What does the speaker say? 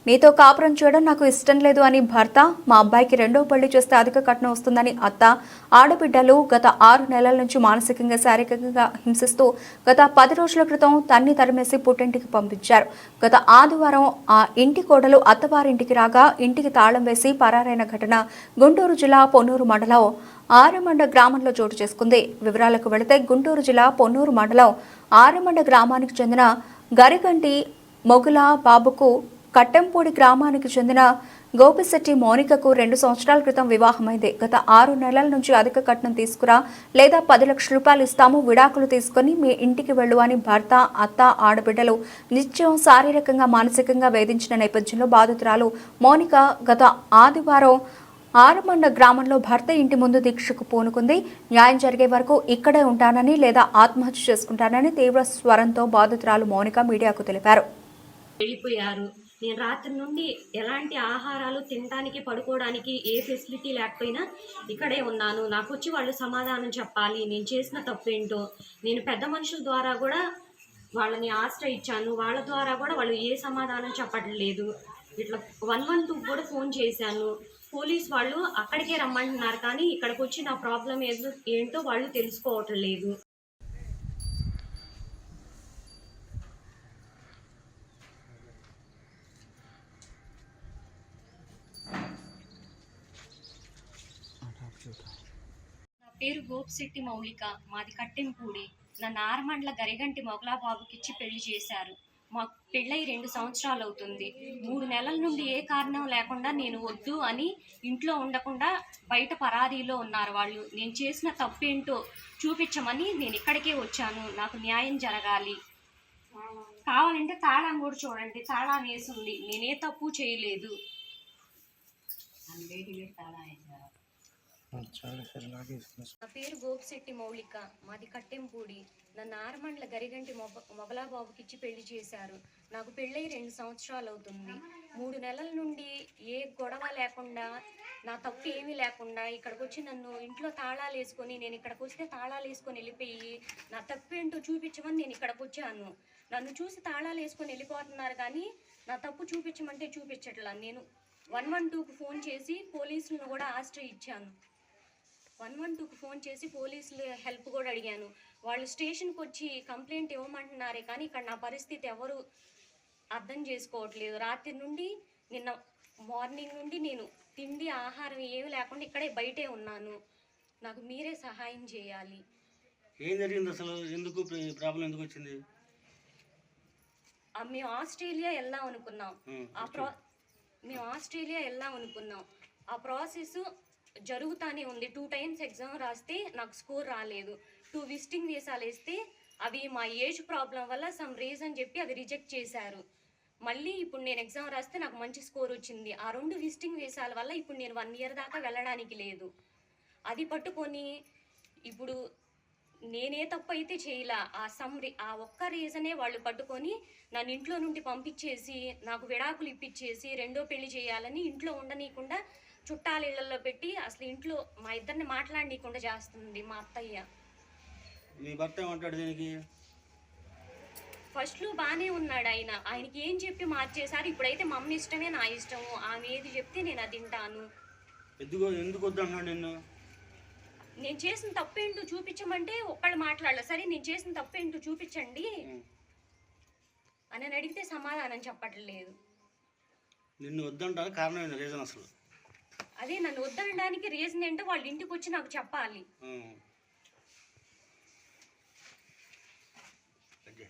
నీతో కాపురం చేయడం నాకు ఇష్టం లేదు అని భర్త, మా అబ్బాయికి రెండో పెళ్లి చేస్తే అధిక కట్నం వస్తుందని అత్త, ఆడబిడ్డలు గత 6 నెలల నుంచి మానసికంగా శారీరకంగా హింసిస్తూ గత 10 రోజుల క్రితం తన్ని తరిమేసి పుట్టింటికి పంపించారు. గత ఆదివారం ఆ ఇంటి కోడలు అత్తవారింటికి రాగా ఇంటికి తాళం వేసి పరారైన ఘటన గుంటూరు జిల్లా పొన్నూరు మండలం ఆరెమండ గ్రామంలో చోటు చేసుకుంది. వివరాలకు వెళితే గుంటూరు జిల్లా పొన్నూరు మండలం ఆరెమండ గ్రామానికి చెందిన గరిగంటి మొగుల బాబుకు కట్టెంపూడి గ్రామానికి చెందిన గోపిశెట్టి మోనికకు 2 సంవత్సరాల క్రితం వివాహమైంది. గత 6 నెలల నుంచి అధిక కట్నం తీసుకురా లేదా 10 లక్షల రూపాయలు ఇస్తాము, విడాకులు తీసుకుని మీ ఇంటికి వెళ్ళు అని భర్త, అత్త, ఆడబిడ్డలు నిత్యం శారీరకంగా మానసికంగా వేధించిన నేపథ్యంలో బాధితురాలు మోనిక గత ఆదివారం ఆరుమండ గ్రామంలో భర్త ఇంటి ముందు దీక్షకు పూనుకుంది. న్యాయం జరిగే వరకు ఇక్కడే ఉంటానని లేదా ఆత్మహత్య చేసుకుంటానని తీవ్ర స్వరంతో బాధితురాలు మోనిక మీడియాకు తెలిపారు. వెళ్ళిపోయారు. నేను రాత్రి నుండి ఎలాంటి ఆహారాలు తినడానికి, పడుకోవడానికి ఏ ఫెసిలిటీ లేకపోయినా ఇక్కడే ఉన్నాను. నాకు వచ్చి వాళ్ళు సమాధానం చెప్పాలి, నేను చేసిన తప్పేంటో. నేను పెద్ద మనుషుల ద్వారా కూడా వాళ్ళని ఆశ్రయించాను, వాళ్ళ ద్వారా కూడా వాళ్ళు ఏ సమాధానం చెప్పట్లేదు. ఇట్లా 112 కూడా ఫోన్ చేశాను. పోలీస్ వాళ్ళు అక్కడికే రమ్మంటున్నారు, కానీ ఇక్కడికి వచ్చి నా ప్రాబ్లం ఏంటో వాళ్ళు తెలుసుకోవటం లేదు. నా పేరు గోపిశెట్టి మౌలిక, మాది కట్టెంపూడి. నా నారమండల గరిగంటి మొగలా బాబుకిచ్చి పెళ్లి చేశారు. మాకు పెళ్ళై 2 సంవత్సరాలు అవుతుంది. 3 నెలల నుండి ఏ కారణం లేకుండా నేను వద్దు అని ఇంట్లో ఉండకుండా బయట పరారీలో ఉన్నారు వాళ్ళు. నేను చేసిన తప్పేంటో చూపించమని నేను ఇక్కడికే వచ్చాను. నాకు న్యాయం జరగాలి. కావాలంటే తాళం కూడా చూడండి, తాళం వేసింది. నేనే తప్పు చేయలేదు. నా పేరు గోపిశెట్టి మౌలిక, మాది కట్టెంపూడి. నా నారమండల గరిగంటి మొగలా బాబుకిచ్చి పెళ్లి చేశారు. నాకు పెళ్ళై 2 సంవత్సరాలు అవుతుంది. 3 నెలల నుండి ఏ గొడవ లేకుండా, నా తప్పు ఏమీ లేకుండా ఇక్కడికి వచ్చి నన్ను ఇంట్లో తాళాలు వేసుకొని, నేను ఇక్కడికి వస్తే తాళాలు వేసుకొని వెళ్ళిపోయి నా తప్పేంటో చూపించమని నేను ఇక్కడికి వచ్చాను. నన్ను చూసి తాళాలు వేసుకొని వెళ్ళిపోతున్నారు, కానీ నా తప్పు చూపించమంటే చూపించట్లా. నేను 112కు ఫోన్ చేసి పోలీసులను కూడా ఆశ్రయించాను. 112కు ఫోన్ చేసి పోలీసులు హెల్ప్ కూడా అడిగాను. వాళ్ళు స్టేషన్కి వచ్చి కంప్లైంట్ ఇవ్వమంటున్నారే, కానీ ఇక్కడ నా పరిస్థితి ఎవరు అర్థం చేసుకోవట్లేదు. రాత్రి నుండి నిన్న మార్నింగ్ నుండి నేను తిండి, ఆహారం ఏమి లేకుండా ఇక్కడే బయటే ఉన్నాను. నాకు మీరే సహాయం చేయాలి. ఏం జరిగింది అసలు? ఎందుకు ప్రాబ్లం ఎందుకు వచ్చింది? మేము ఆస్ట్రేలియా వెళ్దాం అనుకున్నాం. ఆ ప్రాసెస్ జరుగుతానే ఉంది. 2 టైమ్స్ ఎగ్జామ్ రాస్తే నాకు స్కోర్ రాలేదు. 2 విజిటింగ్ వీసాలు వేస్తే అవి మా ఏజ్ ప్రాబ్లం వల్ల సమ్ రీజన్ చెప్పి అవి రిజెక్ట్ చేశారు. మళ్ళీ ఇప్పుడు నేను ఎగ్జామ్ రాస్తే నాకు మంచి స్కోర్ వచ్చింది. ఆ 2 విజిటింగ్ వీసాల వల్ల ఇప్పుడు నేను 1 ఇయర్ దాకా వెళ్ళడానికి లేదు. అది పట్టుకొని ఇప్పుడు నేనే తప్పు అయితే చేయలా, ఆ ఒక్క రీజనే వాళ్ళు పట్టుకొని నన్ను ఇంట్లో నుండి పంపించేసి, నాకు విడాకులు ఇప్పించేసి రెండో పెళ్లి చేయాలని ఇంట్లో ఉండనీయకుండా చుట్టాల ఇళ్లలో పెట్టి అసలు ఇంట్లో మా ఇద్దరిని మాట్లాడనీయకుండా చేస్తుంది మా అత్తయ్య. మీ భర్త ఏమంటాడు దీనికి? ఫస్ట్లో బాగానే ఉన్నాడు ఆయనకి ఏం చెప్పి మార్చేశారు. ఇప్పుడైతే మా అమ్మ ఇష్టమే నా ఇష్టము, ఆమె ఏది చెప్తే నేను అది తింటాను. ఎందుకు వద్దంటున్నాడు నిన్ను? నేను చేసిన తప్పేంటో చూపించమంటే ఒక్కళ్ళు మాట్లాడలే. సరే నేను చేసిన తప్పేంటో చూపించండి అని అడిగితే సమాధానం చెప్పట్లేదు. నిన్ను వద్దంటాను కారణం ఏంటి? రీజన్ అసలు అదే నన్ను వద్దనడానికి రీజన్ ఏంటో వాళ్ళ ఇంటికి వచ్చి నాకు చెప్పాలి.